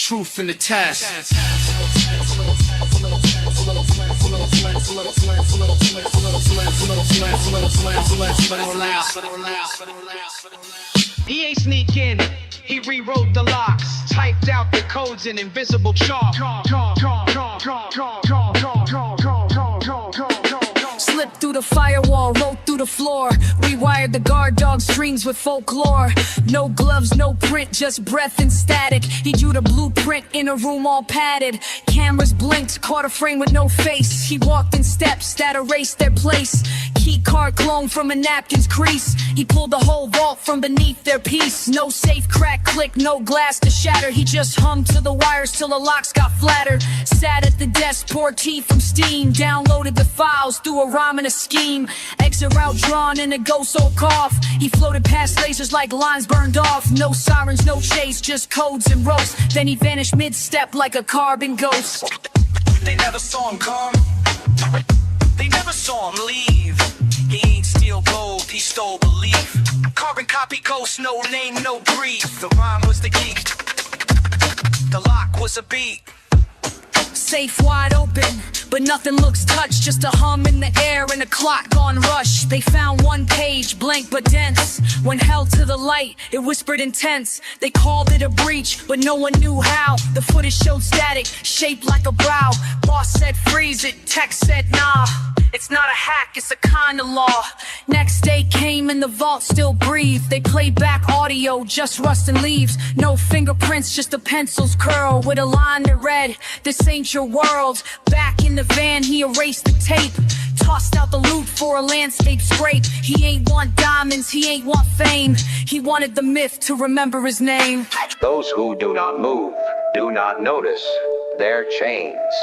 truth in the test. He ain't sneak in, he rewrote the locks, typed out the codes in invisible chalk. Slipped through the firewall, wrote through the floor, rewired the guard dog strings with folklore. No gloves, no print, just breath and static. He drew the blueprint in a room all padded. Cameras blinked, caught a frame with no face. He walked in steps that erased their place. Key card clone from a napkin's crease. He pulled the whole vault from beneath their piece. No safe crack click, no glass to shatter. He just hung to the wires till the locks got flattered. Sat at the desk, poured tea from steam. Downloaded the files through a rhyme and a scheme. Exit route drawn in a ghost old cough. He floated past lasers like lines burned off. No sirens, no chase, just codes and ropes. Then he vanished mid-step like a carbon ghost. They never saw him come, they never saw him leave. He ain't steal gold, he stole belief. Carbon copy ghost, no name, no brief. The rhyme was the key, the lock was a beat. Safe wide open, but nothing looks touched. Just a hum in the air and a clock gone rush. They found one page, blank but dense. When held to the light, it whispered intense. They called it a breach, but no one knew how. The footage showed static, shaped like a brow. Boss said freeze it, text said nah. It's not a hack, it's a kind of law. Next day came and the vault still breathed. They played back audio, just rust and leaves. No fingerprints, just a pencil's curl with a line that read, "This ain't your world." Back in the van, he erased the tape. Tossed out the loot for a landscape scrape. He ain't want diamonds, he ain't want fame. He wanted the myth to remember his name. Those who do not move do not notice their chains.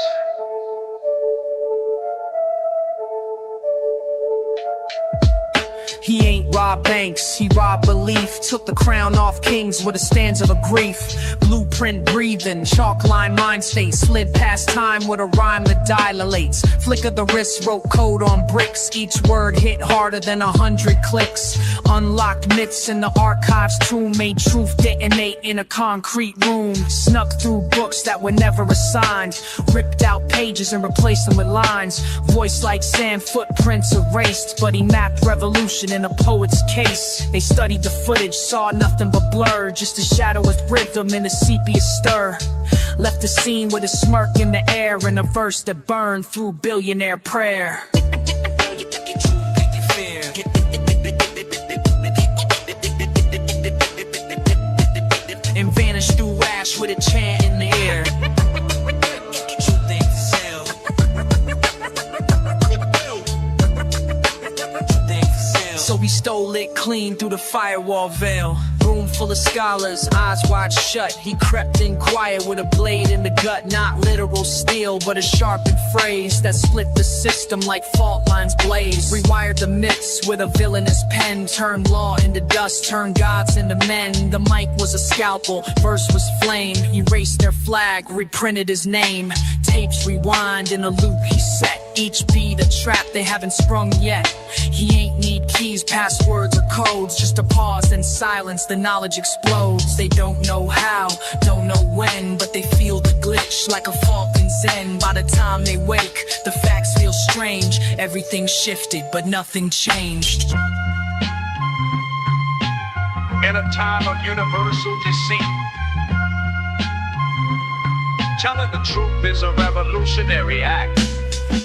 He ain't robbed banks, he robbed belief. Took the crown off kings with a stanza of grief. Blueprint breathing, chalk line mind state. Slid past time with a rhyme that dilates. Flick of the wrist, wrote code on bricks. Each word hit harder than 100 clicks. Unlocked myths in the archives tomb. Made truth detonate in a concrete room. Snuck through books that were never assigned. Ripped out pages and replaced them with lines. Voice like sand, footprints erased. But he mapped revolution in a poet's case. They studied the footage, saw nothing but blur. Just a shadow with rhythm and a sepia stir. Left the scene with a smirk in the air and a verse that burned through billionaire prayer. And vanished through ash with a chant in the air. So he stole it clean through the firewall veil. Room full of scholars, eyes wide shut. He crept in quiet with a blade in the gut. Not literal steel, but a sharpened phrase that split the system like fault lines blaze. Rewired the myths with a villainous pen. Turned law into dust, turned gods into men. The mic was a scalpel, verse was flame. Erased their flag, reprinted his name. Tapes rewind in a loop he set. Each beat a trap they haven't sprung yet. He ain't need keys, passwords, or codes. Just a pause and silence, the knowledge explodes. They don't know how, don't know when, but they feel the glitch like a fault in Zen. By the time they wake, the facts feel strange. Everything shifted, but nothing changed. In a time of universal deceit, telling the truth is a revolutionary act.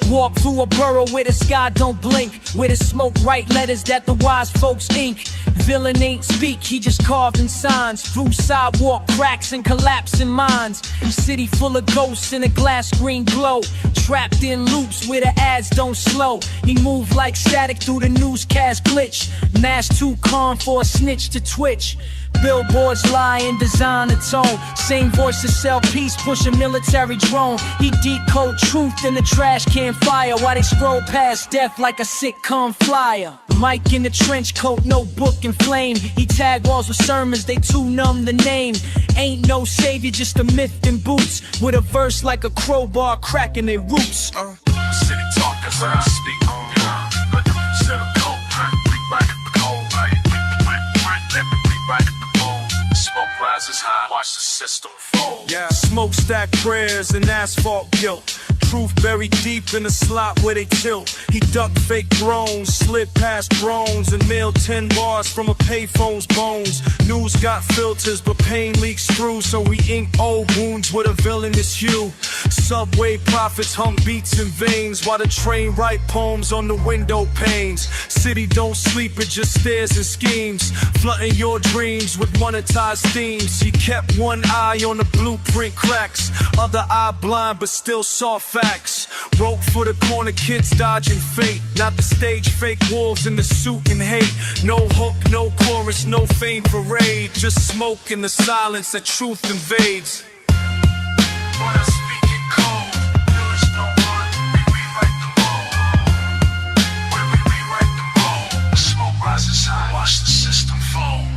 Walk through a borough where the sky don't blink, where the smoke write letters that the wise folks ink. Villain ain't speak, he just carving signs through sidewalk cracks and collapsing minds. City full of ghosts in a glass green glow, trapped in loops where the ads don't slow. He moved like static through the newscast glitch. Mask too calm for a snitch to twitch. Billboards lie and design a tone. Same voices sell peace, push a military drone. He decode truth in the trash can fire while they scroll past death like a sitcom flyer. Mike in the trench coat, notebook and flame. He tag walls with sermons, they too numb the name. Ain't no savior, just a myth in boots, with a verse like a crowbar cracking their roots. City talkers, I speak. But instead of cold, right, right, cold, right, right, let me right. Smoke rise rises high, watch the system fall. Yeah. Smokestack prayers and asphalt guilt. Truth buried deep in the slot where they tilt. He ducked fake drones, slid past drones, and mailed 10 bars from a payphone's bones. News got filters, but pain leaks through, so we ink old wounds with a villainous hue. Subway prophets hum beats in veins, while the train write poems on the window panes. City don't sleep, it just stares and schemes, flooding your dreams with monetized themes. He kept one eye on the blueprint cracks, other eye blind but still saw facts. Wrote for the corner kids dodging fate, not the stage fake wolves in the suit and hate. No hook, no chorus, no fame parade, just smoke in the silence that truth invades. When I speak in code, there is no one. We rewrite the mold. When we rewrite the mold, the smoke rises high, watch the system fold.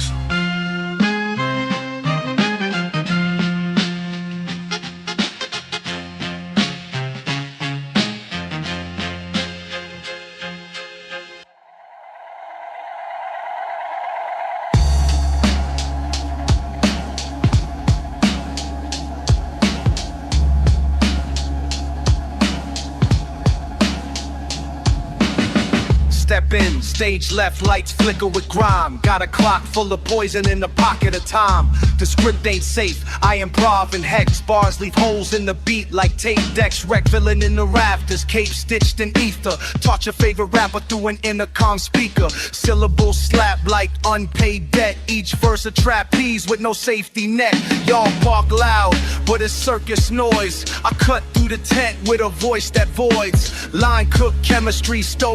Step in, stage left, lights flicker with grime. Got a clock full of poison in the pocket of time. The script ain't safe, I improv and hex. Bars leave holes in the beat like tape decks. Wreck villain in the rafters, cape stitched in ether. Taught your favorite rapper through an intercom speaker. Syllables slap like unpaid debt. Each verse a trapeze with no safety net. Y'all bark loud, but it's circus noise. I cut through the tent with a voice that voids. Line cook chemistry, stove